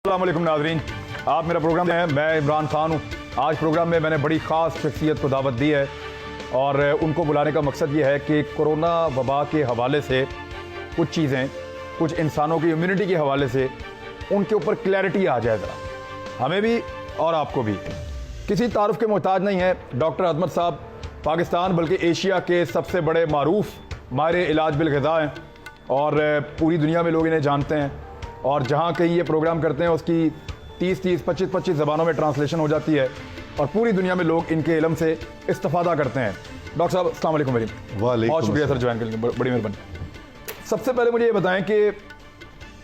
السلام علیکم ناظرین، آپ میرا پروگرام ہے، میں عمران خان ہوں۔ آج پروگرام میں نے بڑی خاص شخصیت کو دعوت دی ہے اور ان کو بلانے کا مقصد یہ ہے کہ کورونا وبا کے حوالے سے کچھ چیزیں، کچھ انسانوں کی امیونٹی کے حوالے سے ان کے اوپر کلیئرٹی آ جائے ذرا ہمیں بھی اور آپ کو بھی۔ کسی تعارف کے محتاج نہیں ہے، ڈاکٹر عظمت صاحب پاکستان بلکہ ایشیا کے سب سے بڑے معروف ماہر علاج بالغذا ہیں اور پوری دنیا میں لوگ انہیں جانتے ہیں، اور جہاں کہیں یہ پروگرام کرتے ہیں اس کی 25 زبانوں میں ٹرانسلیشن ہو جاتی ہے اور پوری دنیا میں لوگ ان کے علم سے استفادہ کرتے ہیں۔ ڈاکٹر صاحب السلام علیکم۔ بہت شکریہ سر جوائن کرنے کے لیے، بڑی مہربانی۔ سب سے پہلے مجھے یہ بتائیں کہ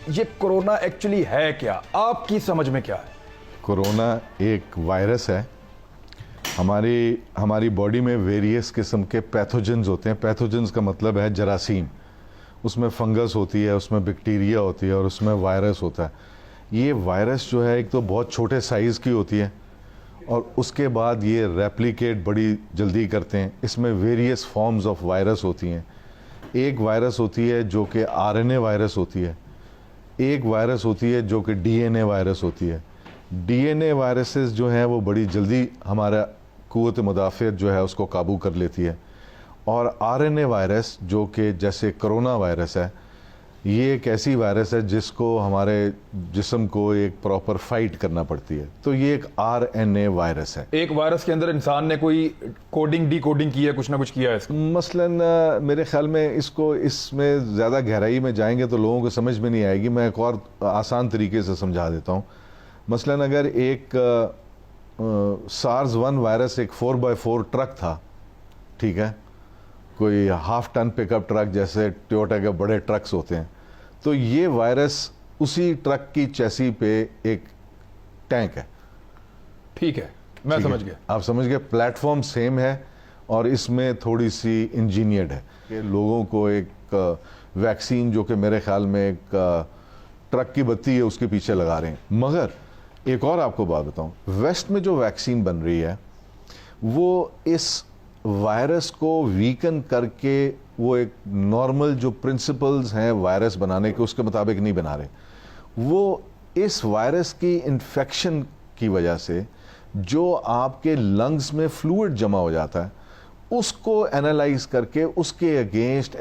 یہ کورونا ایکچولی ہے کیا، آپ کی سمجھ میں کیا ہے؟ کورونا ایک وائرس ہے۔ ہماری باڈی میں ویریس قسم کے پیتھوجنز ہوتے ہیں۔ پیتھوجنز کا مطلب ہے جراثیم۔ اس میں فنگس ہوتی ہے، اس میں بیکٹیریا ہوتی ہے اور اس میں وائرس ہوتا ہے۔ یہ وائرس جو ہے ایک تو بہت چھوٹے سائز کی ہوتی ہے اور اس کے بعد یہ ریپلیکیٹ بڑی جلدی کرتے ہیں۔ اس میں ویریس فارمز آف وائرس ہوتی ہیں۔ ایک وائرس ہوتی ہے جو کہ RNA وائرس ہوتی ہے، ایک وائرس ہوتی ہے جو کہ DNA وائرس ہوتی ہے۔ DNA وائرسز جو ہیں وہ بڑی جلدی ہمارا قوت مدافعت جو ہے اس کو قابو کر لیتی ہے، اور RNA وائرس جو کہ جیسے کرونا وائرس ہے، یہ ایک ایسی وائرس ہے جس کو ہمارے جسم کو ایک پراپر فائٹ کرنا پڑتی ہے، تو یہ ایک RNA وائرس ہے۔ ایک وائرس کے اندر انسان نے کوئی کوڈنگ ڈی کوڈنگ کی ہے، کچھ نہ کچھ کیا ہے اس کا؟ مثلاً میرے خیال میں اس میں زیادہ گہرائی میں جائیں گے تو لوگوں کو سمجھ میں نہیں آئے گی۔ میں ایک اور آسان طریقے سے سمجھا دیتا ہوں۔ مثلاً اگر ایک SARS-1 وائرس ایک 4x4 ٹرک تھا، ٹھیک ہے، کوئی ہاف ٹن پک اپ ٹرک جیسے ٹویوٹا کے بڑے ٹرکس ہوتے ہیں، تو یہ وائرس اسی ٹرک کی چیسی پہ ایک ٹینک ہے۔ ٹھیک ہے، میں سمجھ گیا۔ آپ سمجھ گئے، پلیٹ فارم سیم ہے اور اس میں تھوڑی سی انجینئرڈ ہے کہ لوگوں کو ایک ویکسین جو کہ میرے خیال میں ایک ٹرک کی بتی ہے اس کے پیچھے لگا رہے ہیں۔ مگر ایک اور آپ کو بات بتاؤں، ویسٹ میں جو ویکسین بن رہی ہے وہ اس وائرس کو ویکن کر کے وہ ایک نارمل جو پرنسپلز ہیں وائرس بنانے کے اس کے مطابق نہیں بنا رہے۔ وہ اس وائرس کی انفیکشن کی وجہ سے جو آپ کے لنگز میں فلوئڈ جمع ہو جاتا ہے اس کو اینالائز کر کے اس کے اگینسٹ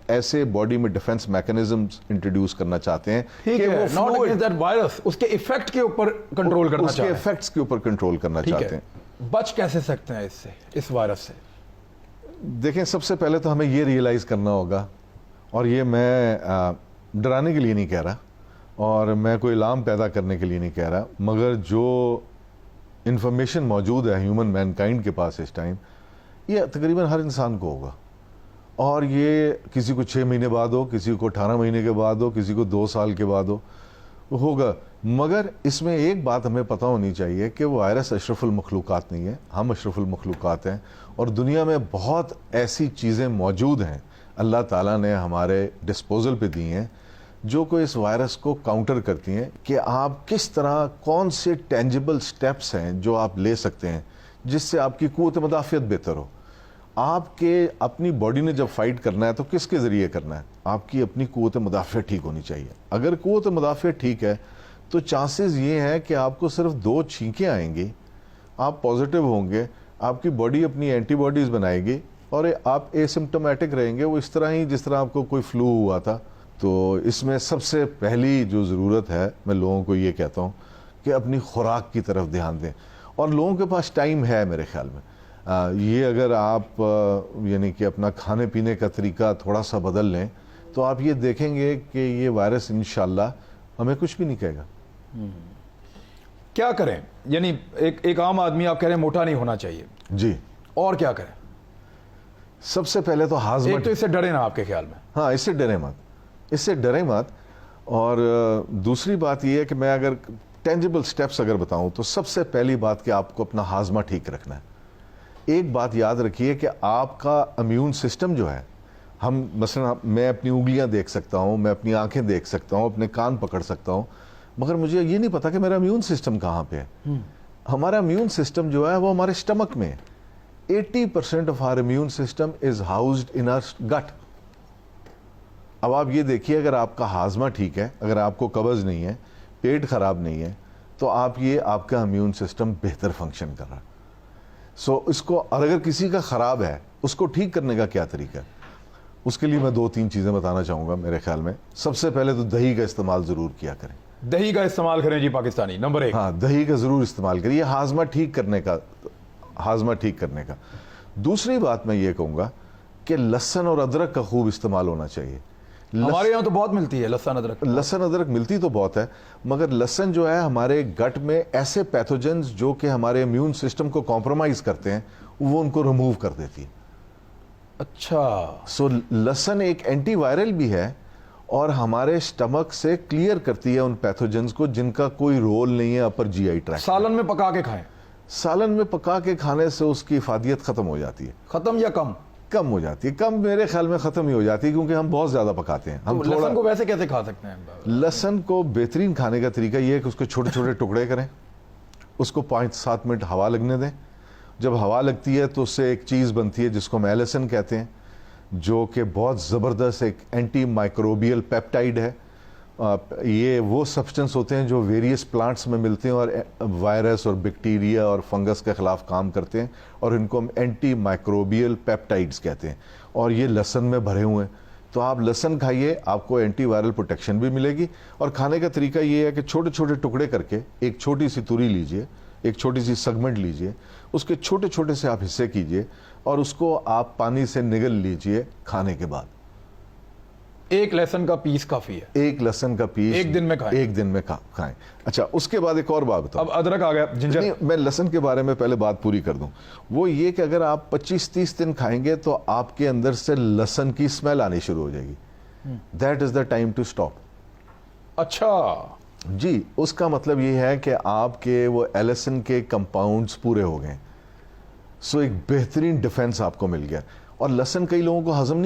ایسے باڈی میں ڈیفنس میکنزمز انٹروڈیوس کرنا چاہتے ہیں کہ وہ not against that virus، اس کے ایفیکٹ کے اوپر کنٹرول کرنا اس کے چاہتے ہیں، ایفیکٹس کے اوپر کنٹرول کرنا چاہتے ہیں۔ بچ کیسے سکتے ہیں اس سے، اس وائرس سے؟ دیکھیں، سب سے پہلے تو ہمیں یہ ریئلائز کرنا ہوگا، اور یہ میں ڈرانے کے لیے نہیں کہہ رہا اور میں کوئی الارم پیدا کرنے کے لیے نہیں کہہ رہا، مگر جو انفارمیشن موجود ہے ہیومن مین کائنڈ کے پاس اس ٹائم، یہ تقریباً ہر انسان کو ہوگا، اور یہ کسی کو 6 مہینے بعد ہو، کسی کو 18 مہینے کے بعد ہو، کسی کو 2 سال کے بعد ہوگا۔ مگر اس میں ایک بات ہمیں پتہ ہونی چاہیے کہ وہ وائرس اشرف المخلوقات نہیں ہے، ہم اشرف المخلوقات ہیں، اور دنیا میں بہت ایسی چیزیں موجود ہیں اللہ تعالیٰ نے ہمارے ڈسپوزل پہ دی ہیں جو کہ اس وائرس کو کاؤنٹر کرتی ہیں، کہ آپ کس طرح کون سے ٹینجیبل سٹیپس ہیں جو آپ لے سکتے ہیں جس سے آپ کی قوت مدافعت بہتر ہو۔ آپ کے اپنی باڈی نے جب فائٹ کرنا ہے تو کس کے ذریعے کرنا ہے؟ آپ کی اپنی قوت مدافعت ٹھیک ہونی چاہیے۔ اگر قوت مدافعت ٹھیک ہے تو چانسز یہ ہیں کہ آپ کو صرف 2 چھینکیں آئیں گی، آپ پازیٹیو ہوں گے، آپ کی باڈی اپنی اینٹی باڈیز بنائے گی اور آپ ایسمپٹومیٹک رہیں گے، وہ اس طرح ہی جس طرح آپ کو کوئی فلو ہوا تھا۔ تو اس میں سب سے پہلی جو ضرورت ہے، میں لوگوں کو یہ کہتا ہوں کہ اپنی خوراک کی طرف دھیان دیں، اور لوگوں کے پاس ٹائم ہے میرے خیال میں۔ یہ اگر آپ یعنی کہ اپنا کھانے پینے کا طریقہ تھوڑا سا بدل لیں تو آپ یہ دیکھیں گے کہ یہ وائرس انشاءاللہ ہمیں کچھ بھی نہیں کہے گا۔ کیا کریں؟ یعنی ایک عام آدمی آپ کہہ رہے ہیں موٹا نہیں ہونا چاہیے، جی، اور کیا کریں؟ سب سے پہلے تو ہاضمہ، ایک تو اس سے ڈرے نا آپ کے خیال میں؟ ہاں، اس سے ڈریں مت، اور دوسری بات یہ ہے کہ میں اگر ٹینجیبل سٹیپس اگر بتاؤں تو سب سے پہلی بات کہ آپ کو اپنا ہاضمہ ٹھیک رکھنا ہے۔ ایک بات یاد رکھیے کہ آپ کا امیون سسٹم جو ہے، ہم مثلا میں اپنی انگلیاں دیکھ سکتا ہوں، میں اپنی آنکھیں دیکھ سکتا ہوں، اپنے کان پکڑ سکتا ہوں، مگر مجھے یہ نہیں پتا کہ میرا امیون سسٹم کہاں پہ ہے۔ ہمارا امیون سسٹم جو ہے وہ ہمارے اسٹمک میں ہے۔ 80% of our immune system is housed in our gut. اب آپ یہ دیکھیے، اگر آپ کا ہاضمہ ٹھیک ہے، اگر آپ کو قبض نہیں ہے، پیٹ خراب نہیں ہے تو آپ کا امیون سسٹم بہتر فنکشن کر رہا ہے. سو اس کو، اور اگر کسی کا خراب ہے اس کو ٹھیک کرنے کا کیا طریقہ ہے؟ اس کے لیے میں 2-3 چیزیں بتانا چاہوں گا. میرے خیال میں سب سے پہلے تو دہی کا استعمال ضرور کیا کریں. دہی کا استعمال کریں جی پاکستانی، نمبر 1. ہاں، دہی کا ضرور استعمال کریں، یہ ہاضمہ ٹھیک کرنے کا. دوسری بات میں یہ کہوں گا کہ لہسن اور ادرک کا خوب استعمال ہونا چاہیے. ہمارے یہاں تو بہت ملتی ہے لہسن ادرک. لہسن ادرک ملتی تو بہت ہے، مگر لہسن جو ہے ہمارے گٹ میں ایسے پیتھوجنز جو کہ ہمارے امیون سسٹم کو کمپرومائز کرتے ہیں وہ ان کو ریموو کر دیتی ہے. اچھا. سو لہسن ایک اینٹی وائرل بھی ہے اور ہمارے سٹمک سے کلیئر کرتی ہے ان پیتھوجنز کو جن کا کوئی رول نہیں ہے اپر جی آئی ٹریکٹ. سالن میں پکا کے کھائیں. سالن میں پکا کے کھانے سے اس کی افادیت ختم ہو جاتی ہے. ختم یا کم؟ کم ہو جاتی ہے. کم میرے خیال میں ختم ہی ہو جاتی ہے کیونکہ ہم بہت زیادہ پکاتے ہیں. ہم لہسن کو ویسے کیسے کھا سکتے ہیں؟ لہسن کو بہترین کھانے کا طریقہ یہ ہے کہ اس کے چھوٹے چھوٹے ٹکڑے کریں، اس کو 5-7 منٹ ہوا لگنے دیں. جب ہوا لگتی ہے تو اس سے ایک چیز بنتی ہے جس کو میلیسن کہتے ہیں، جو کہ بہت زبردست ایک اینٹی مائکروبیل پیپٹائڈ ہے. یہ وہ سبسٹنس ہوتے ہیں جو ویریس پلانٹس میں ملتے ہیں اور وائرس اور بیکٹیریا اور فنگس کے خلاف کام کرتے ہیں، اور ان کو ہم اینٹی مائکروبیل پیپٹائڈز کہتے ہیں، اور یہ لہسن میں بھرے ہوئے ہیں. تو آپ لہسن کھائیے، آپ کو اینٹی وائرل پروٹیکشن بھی ملے گی. اور کھانے کا طریقہ یہ ہے کہ چھوٹے چھوٹے ٹکڑے کر کے ایک چھوٹی سی توری لیجئے، ایک چھوٹی سی سیگمنٹ لیجئے، اس کے چھوٹے چھوٹے سے آپ حصے کیجئے اور اس کو آپ پانی سے نگل لیجئے کھانے کے بعد. ایک لہسن کا پیس کافی ہے. ایک لہسن کا پیس ایک دن میں کھائیں. ایک دن میں کھائیں. اچھا، اس کے بعد ایک اور بات بتاؤں. اب ادرک آ گیا، جنجر. میں لہسن کے بارے میں پہلے بات پوری کر دوں. وہ یہ کہ اگر آپ 25-30 دن کھائیں گے تو آپ کے اندر سے لہسن کی اسمیل آنی شروع ہو جائے گی. That is the time to stop. اچھا جی، اس کا مطلب یہ ہے کہ آپ کے وہ ایلسن کے کمپاؤنڈز پورے ہو گئے. سو ایک بہترین ڈیفنس آپ کو مل گیا. اور لہسن کئی لوگوں کو ہضم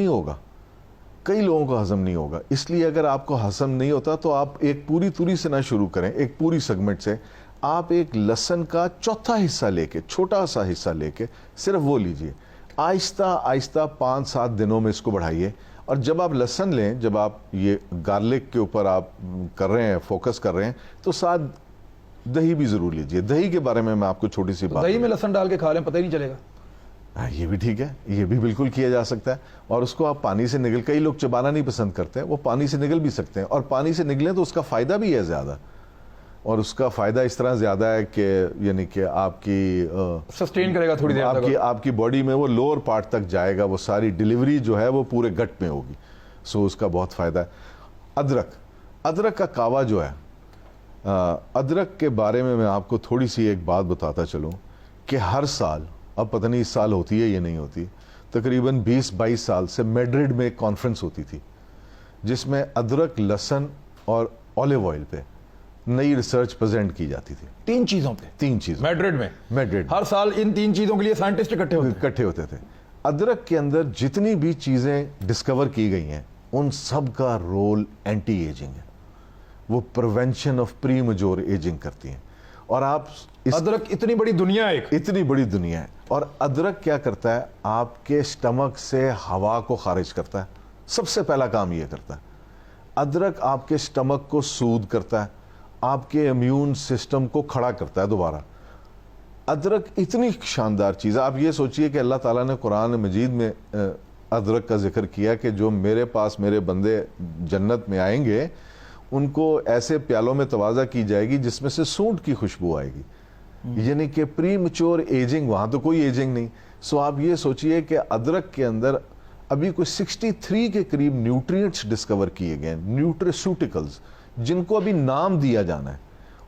نہیں ہوگا، اس لیے اگر آپ کو ہضم نہیں ہوتا تو آپ ایک پوری توری سے نہ شروع کریں، ایک پوری سیگمنٹ سے. آپ ایک لہسن کا چوتھا حصہ لے کے، چھوٹا سا حصہ لے کے صرف وہ لیجئے. آہستہ آہستہ 5-7 دنوں میں اس کو بڑھائیے. اور جب آپ لہسن لیں، جب آپ یہ گارلک کے اوپر آپ کر رہے ہیں، فوکس کر رہے ہیں، تو ساتھ دہی بھی ضرور لیجئے. دہی کے بارے میں آپ کو چھوٹی سی بات، دہی میں لہسن ڈال کے کھا لیں، پتہ ہی نہیں چلے گا. یہ بھی ٹھیک ہے، یہ بھی بالکل کیا جا سکتا ہے. اور اس کو آپ پانی سے نگل، کئی لوگ چبانا نہیں پسند کرتے ہیں، وہ پانی سے نگل بھی سکتے ہیں. اور پانی سے نگلیں تو اس کا فائدہ بھی ہے زیادہ، اور اس کا فائدہ اس طرح زیادہ ہے کہ یعنی کہ آپ کی سسٹین کرے گا تھوڑی دیر تک، آپ کی باڈی میں وہ لوور پارٹ تک جائے گا، وہ ساری ڈیلیوری جو ہے وہ پورے گٹ میں ہوگی. سو اس کا بہت فائدہ ہے. ادرک کا کعوہ جو ہے، ادرک کے بارے میں آپ کو تھوڑی سی ایک بات بتاتا چلوں کہ ہر سال، اب پتہ نہیں اس سال ہوتی ہے یا نہیں ہوتی، تقریباً 20-22 سال سے میڈرڈ میں ایک کانفرنس ہوتی تھی جس میں ادرک، لہسن اور اولیو آئل پہ نئی ریسرچ پریزنٹ کی جاتی تھی. 3 چیزوں پہ. 3 چیزوں میڈرڈ میں میڈرڈ ہر سال ان 3 چیزوں کے لیے سائنٹسٹ اکٹھے ہوتے تھے. ادرک کے اندر جتنی بھی چیزیں ڈسکور کی گئی ہیں ان سب کا رول اینٹی ایجنگ ہے. وہ prevention of premature ageing کرتی ہیں. اور آپ ادرک اتنی بڑی دنیا ہے. اور ادرک کیا کرتا ہے؟ آپ کے سٹمک سے ہوا کو خارج کرتا ہے. سب سے پہلا کام یہ کرتا ہے. ادرک آپ کے سٹمک کو سود کرتا ہے، آپ کے امیون سسٹم کو کھڑا کرتا ہے دوبارہ. ادرک اتنی شاندار چیز ہے. آپ یہ سوچئے کہ اللہ تعالیٰ نے قرآن مجید میں ادرک کا ذکر کیا کہ جو میرے پاس میرے بندے جنت میں آئیں گے ان کو ایسے پیالوں میں توازہ کی جائے گی جس میں سے سونٹ کی خوشبو آئے گی. یعنی کہ پری میچور ایجنگ، وہاں تو کوئی ایجنگ نہیں. سو آپ یہ سوچئے کہ ادرک کے اندر ابھی کوئی 63 کے قریب نیوٹرینٹس ڈسکور کیے گئے ہیں، نیوٹریسوٹیکلز، جن کو ابھی نام دیا جانا ہے،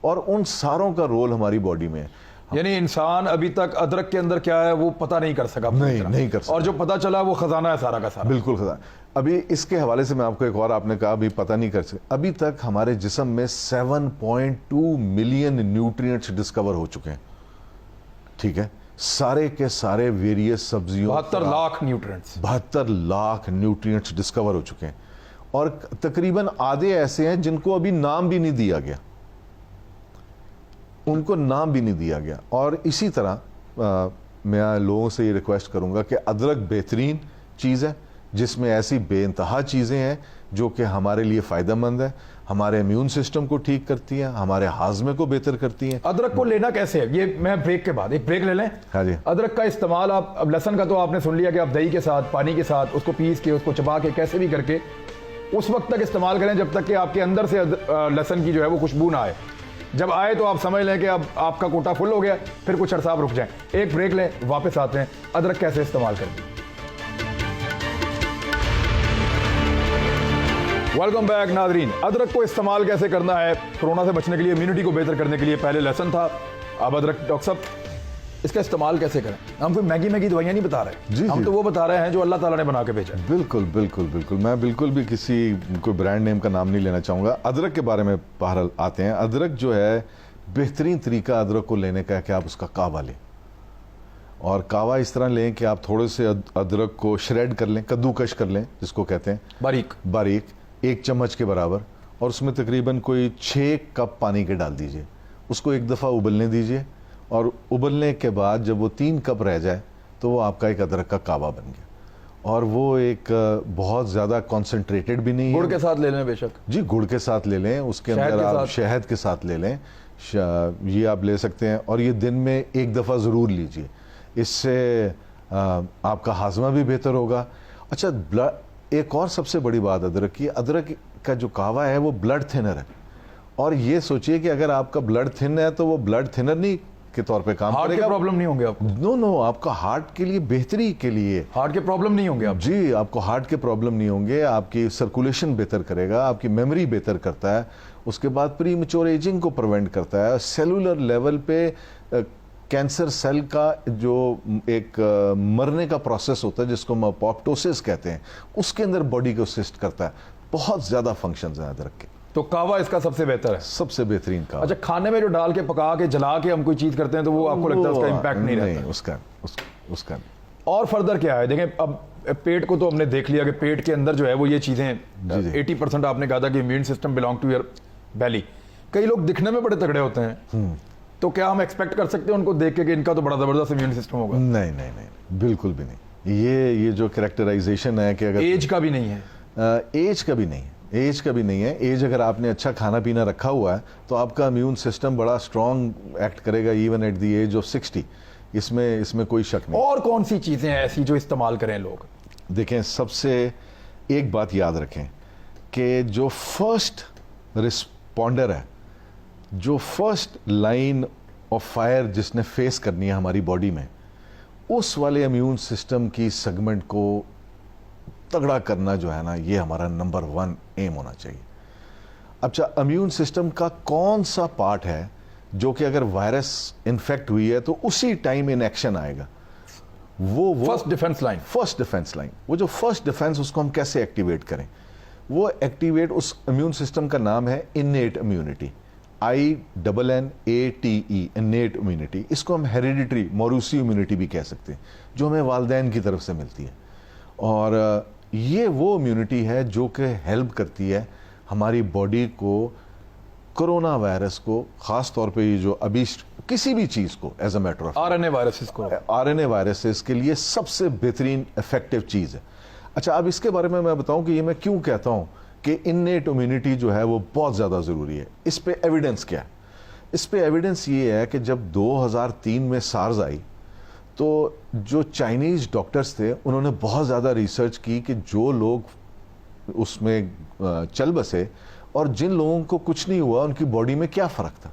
اور ان ساروں کا رول ہماری باڈی میں ہے. یعنی انسان ابھی تک ادرک کے اندر کیا ہے وہ پتہ نہیں کر سکا. نہیں کر سکا. اور جو پتہ چلا وہ خزانہ ہے سارا کا سارا. بالکل خزانہ. ابھی اس کے حوالے سے میں آپ کو ایک اور، آپ نے کہا ابھی پتہ نہیں کر سکے، ابھی تک ہمارے جسم میں 7.2 ملین نیوٹرینٹس ڈسکور ہو چکے ہیں. ٹھیک ہے، سارے کے سارے ویریس سبزیوں، 72 lakh nutrients, 72 lakh nutrients discover ہو چکے ہیں. اور تقریباً آدھے ایسے ہیں جن کو ابھی نام بھی نہیں دیا گیا، ان کو نام بھی نہیں دیا گیا. اور اسی طرح میں لوگوں سے یہ ریکویسٹ کروں گا کہ ادرک بہترین چیز ہے جس میں ایسی بے انتہا چیزیں ہیں جو کہ ہمارے لیے فائدہ مند ہے, ہمارے امیون سسٹم کو ٹھیک کرتی ہیں, ہمارے ہاضمے کو بہتر کرتی ہیں. ادرک کو لینا کیسے ہے, یہ میں بریک کے بعد ایک بریک لے لیں. ہاں جی. ادرک کا استعمال آپ, اب لہسن کا تو آپ نے سن لیا کہ آپ دہی کے ساتھ, پانی کے ساتھ اس کو پیس کے, اس کو چبا کے, کیسے بھی کر کے اس وقت تک استعمال کریں جب تک کہ آپ کے اندر سے لہسن کی جو ہے وہ خوشبو نہ آئے. جب آئے تو آپ سمجھ لیں کہ اب آپ کا کوٹا فل ہو گیا, پھر کچھ عرصہ آپ رک جائیں. ایک بریک لیں, واپس آتے ہیں ادرک کیسے استعمال کریں. ویلکم بیک ناظرین. ادرک کو استعمال کیسے کرنا ہے کورونا سے بچنے کے لیے, امیونٹی کو بہتر کرنے کے لیے. پہلے لہسن تھا, اب ادرک. ڈاکٹر صاحب اس کا استعمال کیسے کریں؟ ہم کوئی مہنگی دوائیاں نہیں بتا رہے, ہم تو وہ بتا رہے ہیں جو اللہ تعالیٰ نے بنا کے بھیجا. بالکل بالکل بالکل, میں بالکل بھی کسی کوئی برانڈ نیم کا نام نہیں لینا چاہوں گا. ادرک کے بارے میں بہرحال آتے ہیں. ادرک جو ہے, بہترین طریقہ ادرک کو لینے کا ہے کہ آپ اس کا کعوہ لیں, اور کعوہ اس طرح لیں کہ آپ تھوڑے سے ادرک کو شریڈ کر لیں, کدو کش کر لیں جس کو کہتے ہیں, باریک 1 چمچ کے برابر, اور اس میں تقریباً کوئی 6 کپ پانی کے ڈال دیجئے. اس کو ایک دفعہ ابلنے دیجئے, اور ابلنے کے بعد جب وہ 3 کپ رہ جائے تو وہ آپ کا ایک ادرک کا کعوہ بن گیا. اور وہ ایک بہت زیادہ کانسنٹریٹڈ بھی نہیں ہے. گڑ کے ساتھ لے لیں بے شک. جی گڑ کے ساتھ لے لیں, اس کے اندر آپ شہد کے ساتھ لے لیں, یہ آپ لے سکتے ہیں. اور یہ دن میں 1 دفعہ ضرور لیجئے, اس سے آپ کا ہاضمہ بھی بہتر ہوگا. اچھا, ایک اور سب سے بڑی بات ادرک کی, ادرک کا جو کعوہ ہے وہ بلڈ تھنر ہے. اور یہ سوچئے کہ اگر آپ کا بلڈ تھن ہے تو وہ بلڈ تھنر نہیں کے طور پہ کام کرے گا. ہارٹ کے پرابلم نہیں ہوں گے آپ کو؟ نو, آپ کا ہارٹ کے لیے بہتری کے لیے. ہارٹ کے پرابلم نہیں ہوں گے آپ؟ جی, آپ کو ہارٹ کے پرابلم نہیں ہوں گے. آپ کی سرکولیشن بہتر کرے گا, آپ کی میموری بہتر کرتا ہے. اس کے بعد پری میچور ایجنگ کو پریونٹ کرتا ہے. سیلولر لیول پہ کینسر سیل کا جو ایک مرنے کا پروسیس ہوتا ہے جس کو ہم اپوپٹوسس کہتے ہیں, اس کے اندر باڈی کو اسسٹ کرتا ہے. بہت زیادہ فنکشنز ہیں ادرک کے. تو کعوہ اس کا سب سے بہتر ہے, سب سے بہترین کعوہ. اچھا, کھانے میں جو ڈال کے پکا کے جلا کے ہم کوئی چیز کرتے ہیں تو وہ آپ کو لگتا ہے اس کا امپیکٹ نہیں رہتا؟ اس کا اور فردر کیا ہے؟ دیکھیں اب پیٹ کو تو ہم نے دیکھ لیا کہ پیٹ کے اندر جو ہے وہ یہ چیزیں 80% آپ نے کہا تھا کہ immune system belong to your belly. کئی لوگ دکھنے میں بڑے تگڑے ہوتے ہیں, تو کیا ہم ایکسپیکٹ کر سکتے ہیں ان کو دیکھ کے کہ ان کا تو بڑا زبردست امیون سسٹم ہوگا؟ نہیں, بالکل بھی نہیں. یہ جو کریکٹرائزیشن ہے کہ اگر ایج کا بھی نہیں ہے, ایج کا بھی نہیں ہے. ایج اگر آپ نے اچھا کھانا پینا رکھا ہوا ہے تو آپ کا امیون سسٹم بڑا اسٹرانگ ایکٹ کرے گا even at the age of 60. اس میں کوئی شک نہیں. اور کون سی چیزیں ایسی جو استعمال کریں لوگ؟ دیکھیں, سب سے ایک بات یاد رکھیں کہ جو فرسٹ رسپونڈر ہے, جو فرسٹ لائن آف فائر جس نے فیس کرنی ہے ہماری باڈی میں, اس والے امیون سسٹم کی سیگمنٹ کو تگڑا کرنا جو ہے نا, یہ ہمارا نمبر 1 ایم ہونا چاہیے. اچھا, امیون سسٹم کا کون سا پارٹ ہے جو کہ اگر وائرس انفیکٹ ہوئی ہے تو اسی ٹائم ان ایکشن آئے گا؟ وہ فرسٹ ڈیفنس لائن. وہ جو فرسٹ ڈیفنس, اس کو ہم کیسے ایکٹیویٹ کریں؟ وہ ایکٹیویٹ, اس امیون سسٹم کا نام ہے innate immunity, INNATE, innate immunity. اس کو ہم ہیریڈیٹری موروثی امیونٹی بھی کہہ سکتے ہیں, جو ہمیں والدین کی طرف سے ملتی ہے. اور یہ وہ امیونٹی ہے جو کہ ہیلپ کرتی ہے ہماری باڈی کو کرونا وائرس کو, خاص طور پہ یہ جو ابھی کسی بھی چیز کو, as a matter of RNA viruses کے لیے سب سے بہترین افیکٹو چیز ہے. اچھا, اب اس کے بارے میں بتاؤں کہ یہ میں کیوں کہتا ہوں کہ انیٹ امیونٹی جو ہے وہ بہت زیادہ ضروری ہے. اس پہ ایویڈنس کیا ہے؟ اس پہ ایویڈنس یہ ہے کہ جب 2003 میں سارز آئی تو جو چائنیز ڈاکٹرز تھے انہوں نے بہت زیادہ ریسرچ کی کہ جو لوگ اس میں چل بسے اور جن لوگوں کو کچھ نہیں ہوا ان کی باڈی میں کیا فرق تھا.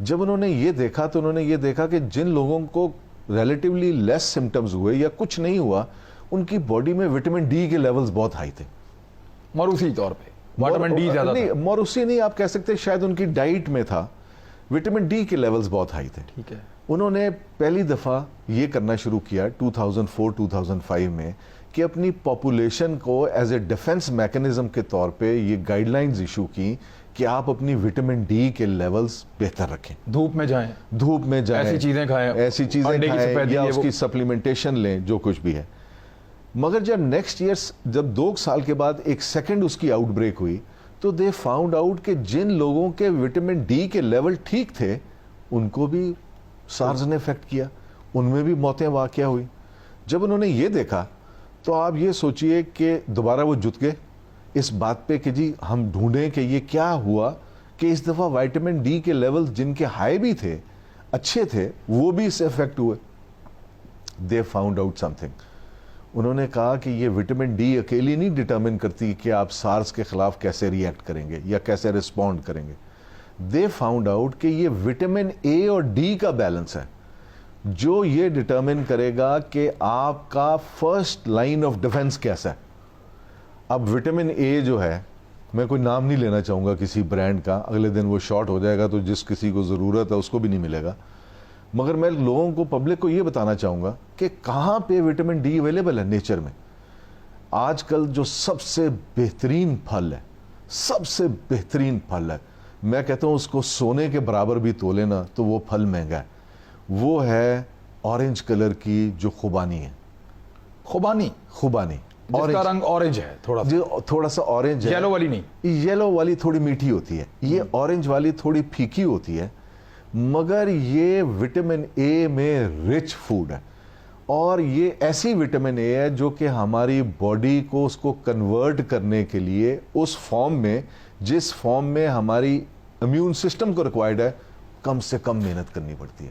جب انہوں نے یہ دیکھا تو انہوں نے یہ دیکھا کہ جن لوگوں کو ریلیٹیولی لیس سمٹمز ہوئے یا کچھ نہیں ہوا, ان کی باڈی میں وٹامن ڈی کے لیولز بہت ہائی تھے. موروثی طور پہ وٹامن ڈی زیادہ نہیں, موروثی نہیں, آپ کہہ سکتے شاید ان کی ڈائٹ میں تھا, وٹامن ڈی کے لیولز بہت ہائی تھے. ٹھیک ہے. انہوں نے پہلی دفعہ یہ کرنا شروع کیا 2004-2005 میں کہ اپنی پاپولیشن کو ایز اے ڈیفنس میکنزم کے طور پہ یہ گائیڈ لائنز ایشو کی کہ آپ اپنی وٹامن ڈی کے لیولز بہتر رکھیں, دھوپ میں جائیں, ایسی چیزیں کھائیں یا اس کی سپلیمنٹیشن لیں, جو کچھ بھی ہے. مگر جب نیکسٹ ایئر, جب 2 سال کے بعد ایک سیکنڈ اس کی آؤٹ بریک ہوئی تو دے فاؤنڈ آؤٹ کہ جن لوگوں کے وٹامن ڈی کے لیول ٹھیک تھے ان کو بھی سارز نے افیکٹ کیا, ان میں بھی موتیں واقع ہوئی. جب انہوں نے یہ دیکھا تو آپ یہ سوچئے کہ دوبارہ وہ جت گئے اس بات پہ کہ جی ہم ڈھونڈیں کہ یہ کیا ہوا کہ اس دفعہ وائٹامن ڈی کے لیول جن کے ہائی بھی تھے, اچھے تھے, وہ بھی اس سے افیکٹ ہوئے. دے فاؤنڈ آؤٹ سم تھنگ. انہوں نے کہا کہ یہ وٹامن ڈی اکیلی نہیں ڈٹرمن کرتی کہ آپ سارس کے خلاف کیسے ری ایکٹ کریں گے یا کیسے رسپونڈ کریں گے. دے فاؤنڈ آؤٹ کہ یہ وٹامن اے اور ڈی کا بیلنس ہے جو یہ ڈٹرمن کرے گا کہ آپ کا فرسٹ لائن آف ڈیفنس کیسا ہے. اب وٹامن اے جو ہے, میں کوئی نام نہیں لینا چاہوں گا کسی برانڈ کا, اگلے دن وہ شارٹ ہو جائے گا تو جس کسی کو ضرورت ہے اس کو بھی نہیں ملے گا, مگر میں لوگوں کو, پبلک کو یہ بتانا چاہوں گا کہ کہاں پہ وٹامن ڈی اویلیبل ہے نیچر میں. آج کل جو سب سے بہترین پھل ہے, سب سے بہترین پھل ہے, میں کہتا ہوں اس کو سونے کے برابر بھی تولے نا تو وہ پھل مہنگا ہے, وہ ہے اورنج کلر کی جو خوبانی ہے. خوبانی جس کا رنگ اورنج ہے, تھوڑا سا اورنج ہے, یلو والی نہیں, یلو والی تھوڑی میٹھی ہوتی ہے, یہ اورنج والی تھوڑی پھیکی ہوتی ہے, مگر یہ وٹامن اے میں رچ فوڈ ہے. اور یہ ایسی وٹامن اے ہے جو کہ ہماری باڈی کو اس کو کنورٹ کرنے کے لیے اس فارم میں, جس فارم میں ہماری امیون سسٹم کو ریکوائرڈ ہے, کم سے کم محنت کرنی پڑتی ہے.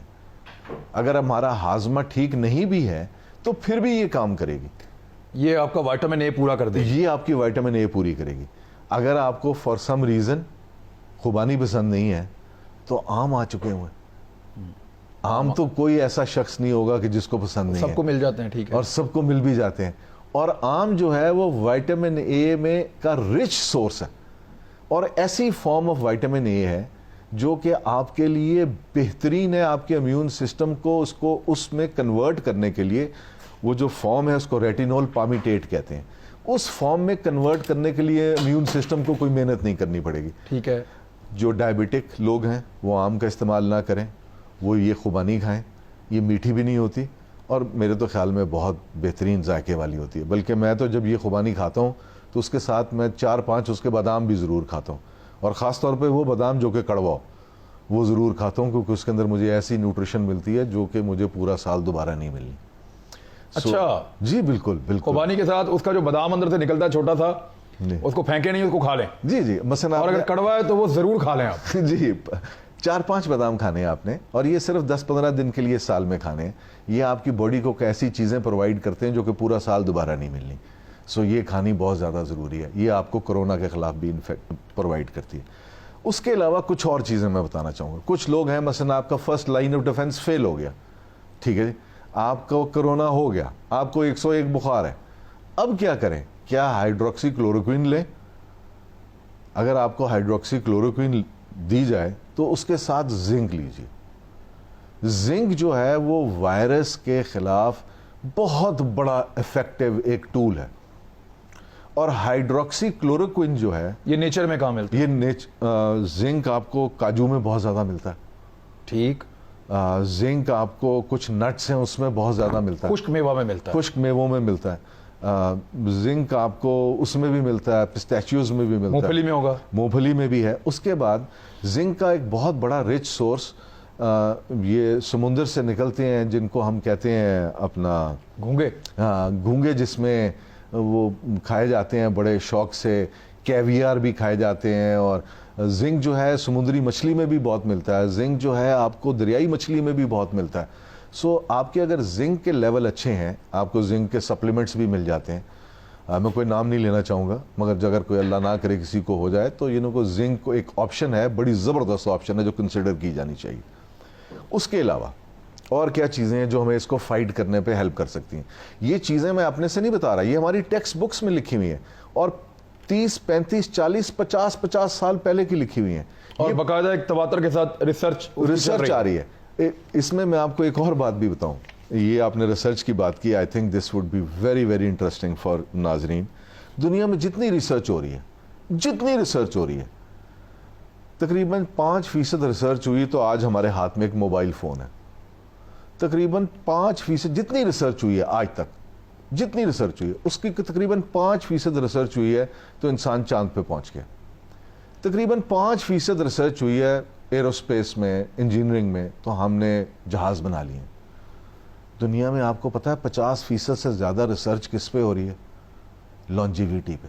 اگر ہمارا ہاضمہ ٹھیک نہیں بھی ہے تو پھر بھی یہ کام کرے گی, یہ آپ کا وائٹامن اے پورا کر دے گی, یہ آپ کی وائٹامن اے پوری کرے گی. اگر آپ کو فار سم ریزن خوبانی پسند نہیں ہے تو آم آ چکے ہوئے. آم تو کوئی ایسا شخص نہیں ہوگا کہ جس کو پسند نہیں ہے, سب کو مل جاتے ہیں, ٹھیک ہے, اور سب کو مل بھی جاتے ہیں. اور آم جو ہے وہ وائٹامن اے میں کا رچ سورس ہے, اور ایسی فارم آف وائٹامن اے ہے جو کہ آپ کے لیے بہترین ہے. آپ کے امیون سسٹم کو اس میں کنورٹ کرنے کے لیے, وہ جو فارم ہے اس کو ریٹینول پامیٹیٹ کہتے ہیں, اس فارم میں کنورٹ کرنے کے لیے امیون سسٹم کو کوئی محنت نہیں کرنی پڑے گی. ٹھیک ہے. جو ڈائبٹک لوگ ہیں وہ آم کا استعمال نہ کریں, وہ یہ خوبانی کھائیں. یہ میٹھی بھی نہیں ہوتی اور میرے تو خیال میں بہت بہترین ذائقے والی ہوتی ہے. بلکہ میں تو جب یہ خوبانی کھاتا ہوں تو اس کے ساتھ میں 4-5 اس کے بادام بھی ضرور کھاتا ہوں, اور خاص طور پہ وہ بادام جو کہ کڑوا ہو وہ ضرور کھاتا ہوں, کیونکہ اس کے اندر مجھے ایسی نیوٹریشن ملتی ہے جو کہ مجھے پورا سال دوبارہ نہیں ملنی. اچھا جی بالکل بالکل. خوبانی کے ساتھ اس کا جو بادام اندر سے نکلتا ہے چھوٹا تھا, اس کو پھینکے نہیں, اس کو کھا لیں. جی مثلا, اور اگر کڑوا ہے تو وہ ضرور کھا لیں آپ. جی 4-5 بادام کھانے ہیں آپ نے, اور یہ صرف 10-15 دن کے لیے سال میں کھانے ہیں. یہ آپ کی باڈی کو ایسی چیزیں پرووائڈ کرتے ہیں جو کہ پورا سال دوبارہ نہیں ملنی. سو یہ کھانی بہت زیادہ ضروری ہے. یہ آپ کو کورونا کے خلاف بھی پرووائڈ کرتی ہے. اس کے علاوہ کچھ اور چیزیں میں بتانا چاہوں گا. کچھ لوگ ہیں, مثلا آپ کا فرسٹ لائن آف ڈیفنس فیل ہو گیا, ٹھیک ہے جی, آپ کو کرونا ہو گیا, آپ کو 101 بخار ہے, اب کیا کریں؟ کیا ہائیڈروکسی کلوروکوئن لیں؟ اگر آپ کو ہائیڈروکسی کلوروکوئن دی جائے تو اس کے ساتھ زنک لیجیے. زنک جو ہے وہ وائرس کے خلاف بہت بڑا افیکٹو ایک ٹول ہے, اور ہائیڈروکسی کلوروکوئن جو ہے یہ نیچر میں کہاں ملتا ہے؟ یہ زنک آپ کو کاجو میں بہت زیادہ ملتا ہے. ٹھیک. زنک آپ کو کچھ نٹس ہیں اس میں بہت زیادہ ملتا ہے, خشک میوہ میں ملتا ہے, خشک میووں میں ملتا ہے. زنک آپ کو اس میں بھی ملتا ہے, پسٹیچیوز میں بھی ملتا ہے, مونگ پھلی میں ہوگا, مونگ پھلی میں بھی ہے. اس کے بعد زنک کا ایک بہت بڑا رچ سورس یہ سمندر سے نکلتے ہیں جن کو ہم کہتے ہیں اپنا گھونگے, گھونگے, جس میں وہ کھائے جاتے ہیں بڑے شوق سے. کیویار بھی کھائے جاتے ہیں, اور زنک جو ہے سمندری مچھلی میں بھی بہت ملتا ہے. زنک جو ہے آپ کو دریائی مچھلی میں بھی بہت ملتا ہے. سو آپ کے اگر زنک کے لیول اچھے ہیں, آپ کو زنک کے سپلیمنٹس بھی مل جاتے ہیں. میں کوئی نام نہیں لینا چاہوں گا, مگر اگر کوئی اللہ نہ کرے کسی کو ہو جائے تو کو زنک کو ایک آپشن ہے, بڑی زبردست آپشن ہے جو کنسیڈر کی جانی چاہیے. اس کے علاوہ اور کیا چیزیں ہیں جو ہمیں اس کو فائٹ کرنے پہ ہیلپ کر سکتی ہیں؟ یہ چیزیں میں اپنے سے نہیں بتا رہا, یہ ہماری ٹیکسٹ بکس میں لکھی ہوئی ہیں, اور 30, 35, 40, 50 سال پہلے کی لکھی ہوئی ہیں, اور باقاعدہ ایک تواتر کے ساتھ ریسرچ آ رہی ہے. اس میں آپ کو ایک اور بات بھی بتاؤں. یہ آپ نے ریسرچ کی بات کی, I think this would be very very interesting for ناظرین. دنیا میں جتنی ریسرچ ہو رہی ہے تقریباً 5% ریسرچ ہوئی تو آج ہمارے ہاتھ میں ایک موبائل فون ہے. تقریباً 5% جتنی ریسرچ ہوئی ہے آج تک, جتنی ریسرچ ہوئی ہے اس کی تقریباً 5% ریسرچ ہوئی ہے تو انسان چاند پہ پہنچ گیا. تقریباً 5% ریسرچ ہوئی ہے ایروسپیس میں, انجینئرنگ میں, تو ہم نے جہاز بنا لیے. دنیا میں آپ کو پتا ہے 50% سے زیادہ ریسرچ کس پہ ہو رہی ہے؟ لانجیویٹی پہ.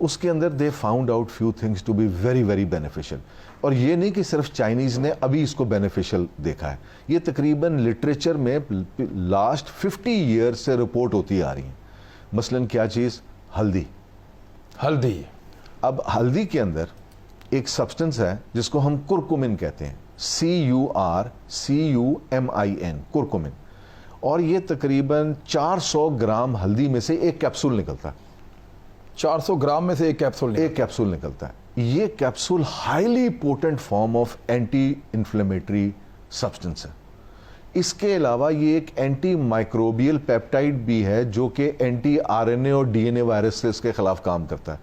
اس کے اندر they found out few things to be very very beneficial. اور یہ نہیں کہ صرف چائنیز نے ابھی اس کو بینیفیشل دیکھا ہے, یہ تقریباً لٹریچر میں لاسٹ 50 ایئر سے رپورٹ ہوتی آ رہی ہیں. مثلاً کیا چیز؟ ہلدی. اب ہلدی کے اندر ایک سبسٹنس ہے جس کو ہم کرکومن کہتے ہیں, CURCUMIN, کرکومن. اور یہ تقریباً 400 گرام ہلدی میں سے ایک کیپسول نکلتا ہے. 400 گرام میں سے ایک کیپسول نکلتا ہے. یہ capsule highly potent form of anti inflammatory substance ہے. اس کے علاوہ یہ ایک اینٹی مائکروبیل پیپٹائڈ بھی ہے جو کہ اینٹی RNA اور DNA وائرسز کے خلاف کام کرتا ہے.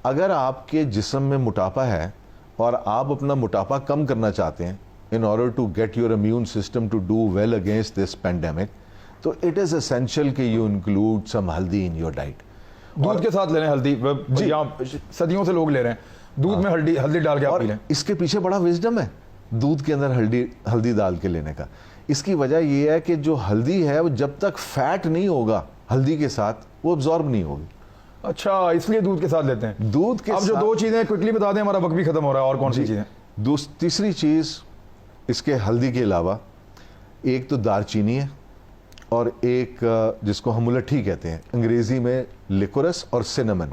اگر آپ کے جسم میں موٹاپا ہے اور آپ اپنا موٹاپا کم کرنا چاہتے ہیں in order to get your immune system to do well against this pandemic, تو it is essential کہ you include some ہلدی in your diet. دودھ کے ساتھ لینے ہلدی, یہاں صدیوں سے لوگ لے رہے ہیں دودھ میں ہلدی ڈال کے آپ پی لیں. اس کے پیچھے بڑا وزڈم ہے دودھ کے اندر ہلدی ڈال کے لینے کا. اس کی وجہ یہ ہے کہ جو ہلدی ہے وہ جب تک فیٹ نہیں ہوگا ہلدی کے ساتھ وہ ابزارب نہیں ہوگی. اچھا, اس لیے دودھ کے ساتھ لیتے ہیں. دودھ کے اب جو 2 چیزیں کوئکلی بتا دیں, ہمارا وقت بھی ختم ہو رہا ہے. اور کون سی چیزیں؟ تیسری چیز اس کے ہلدی کے علاوہ ایک تو دار چینی ہے, اور ایک جس کو ہم ملٹھی کہتے ہیں انگریزی میں لیکورس اور سینمن.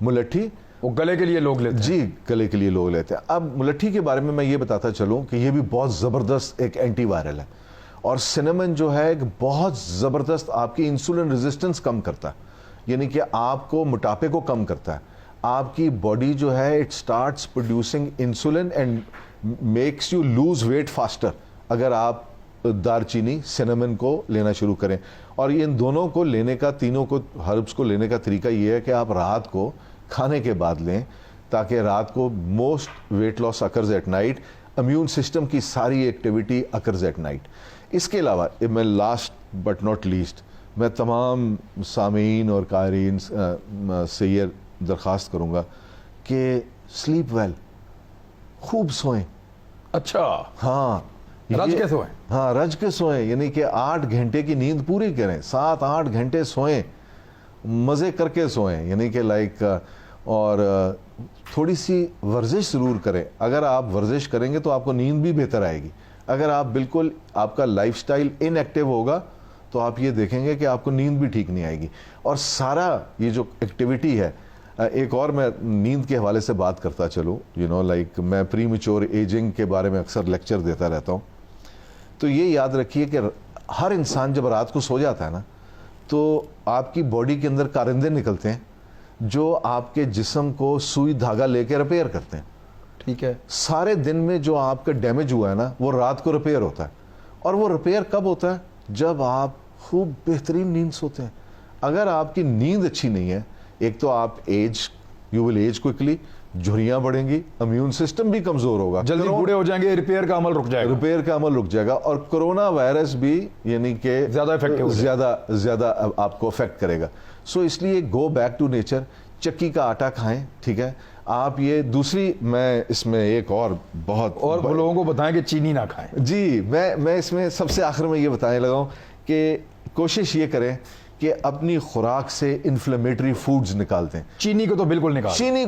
ملٹھی وہ گلے کے لیے لوگ لیتے ہیں. جی, گلے کے لیے لوگ لیتے ہیں. اب ملٹھی کے بارے میں یہ بتاتا چلوں کہ یہ بھی بہت زبردست ایک اینٹی وائرل ہے, اور سینمن جو ہے ایک بہت زبردست آپ کی انسولن ریزسٹنس کم کرتا ہے, یعنی کہ آپ کو موٹاپے کو کم کرتا ہے. آپ کی باڈی جو ہے it starts producing insulin and makes you lose weight faster اگر آپ دار چینی سینمن کو لینا شروع کریں. اور ان دونوں کو لینے کا, تینوں کو ہربس کو لینے کا طریقہ یہ ہے کہ آپ رات کو کھانے کے بعد لیں, تاکہ رات کو most weight loss occurs at night, immune system کی ساری ایکٹیویٹی اکرز ایٹ نائٹ. اس کے علاوہ میں لاسٹ بٹ ناٹ لیسٹ میں تمام سامعین اور قارئین سے یہ درخواست کروں گا کہ سلیپ ویل, خوب سوئیں. اچھا, ہاں, رج کے سوئیں. ہاں, رج کے سوئیں, یعنی کہ 8 گھنٹے کی نیند پوری کریں, 7-8 گھنٹے سوئیں, مزے کر کے سوئیں, یعنی کہ لائک, اور تھوڑی سی ورزش ضرور کریں. اگر آپ ورزش کریں گے تو آپ کو نیند بھی بہتر آئے گی. اگر آپ بالکل آپ کا لائف سٹائل ان ایکٹیو ہوگا تو آپ یہ دیکھیں گے کہ آپ کو نیند بھی ٹھیک نہیں آئے گی. اور سارا یہ جو ایکٹیویٹی ہے, ایک اور میں نیند کے حوالے سے بات کرتا چلوں, لائک میں پری میچور ایجنگ کے بارے میں اکثر لیکچر دیتا رہتا ہوں. تو یہ یاد رکھیے کہ ہر انسان جب رات کو سو جاتا ہے نا, تو آپ کی باڈی کے اندر کارندے نکلتے ہیں جو آپ کے جسم کو سوئی دھاگا لے کے ریپیئر کرتے ہیں. ٹھیک ہے, سارے دن میں جو آپ کا ڈیمیج ہوا ہے نا وہ رات کو ریپیئر ہوتا ہے. اور وہ ریپیئر کب ہوتا ہے؟ جب آپ خوب بہترین نیند سوتے ہیں. اگر آپ کی نیند اچھی نہیں ہے, ایک تو آپ یو ول ایج کوئکلی, جھریاں بڑھیں گی, امیون سسٹم بھی کمزور ہوگا, جلدی بوڑھے ہو جائیں گے, ریپیئر کا عمل رک جائے گا, اور کرونا وائرس بھی یعنی کہ زیادہ آپ کو افیکٹ کرے گا. سو اس لیے گو بیک ٹو نیچر, چکی کا آٹا کھائیں. ٹھیک ہے, آپ یہ دوسری, میں اس میں ایک اور بہت, اور لوگوں کو بتائیں کہ چینی نہ کھائیں. جی, میں اس میں سب سے آخر میں یہ بتانے لگا ہوں کہ کوشش یہ کریں کہ اپنی خوراک سے انفلیمیٹری فوڈز نکال دیں. چینی کو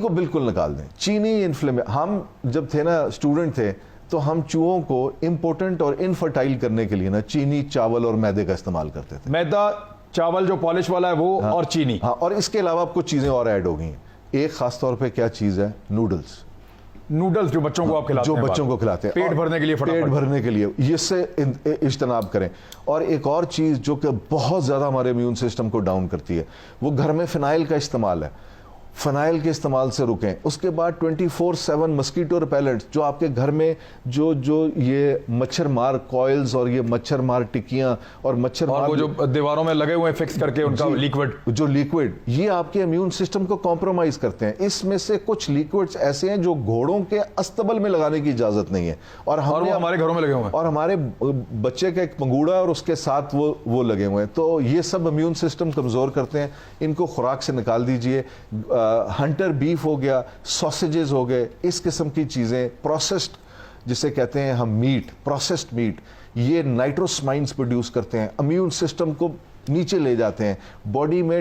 بالکل نکال دیں. چینی ہم جب تھے نا, اسٹوڈنٹ تھے, تو ہم چوہوں کو امپورٹنٹ اور انفرٹائل کرنے کے لیے نا چینی, چاول اور میدے کا استعمال کرتے تھے. میدا, چاول جو پالش والا ہے وہ, اور چینی. ہاں, اور اس کے علاوہ کچھ چیزیں اور ایڈ ہو گئی ہیں. ایک خاص طور پہ کیا چیز ہے؟ نوڈلز جو بچوں کو آپ کھلاتے ہیں, پیٹ بھرنے کے لیے, اس سے اجتناب کریں. اور ایک اور چیز جو کہ بہت زیادہ ہمارے امیون سسٹم کو ڈاؤن کرتی ہے, وہ گھر میں فنائل کا استعمال ہے. فنائل کے استعمال سے رکیں. اس کے بعد 24/7 مسکیٹو ریپیلنٹ, جو آپ کے گھر میں جو یہ مچھر مار کوئلز اور یہ مچھر مار ٹکیاں اور مچھر مار, وہ جو دیواروں میں لگے ہوئے فکس کر کے ان کا لیکوڈ, یہ آپ کے امیون سسٹم کو کمپرومائز کرتے ہیں. اس میں سے کچھ لیکوڈز ایسے ہیں جو گھوڑوں کے استبل میں لگانے کی اجازت نہیں ہے, اور ہمارے گھروں میں لگے ہوئے ہیں, اور ہمارے بچے کا ایک پنگوڑا اور اس کے ساتھ وہ لگے ہوئے ہیں. تو یہ سب امیون سسٹم کمزور کرتے ہیں. ان کو خوراک سے نکال دیجئے. ہنٹر بیف ہو گیا, سوسیجز ہو گئے, اس قسم کی چیزیں, پروسیسڈ جسے کہتے ہیں ہم میٹ, پروسیسڈ میٹ, یہ نائٹروسمائنز پروڈیوس کرتے ہیں, امیون سسٹم کو نیچے لے جاتے ہیں, باڈی میں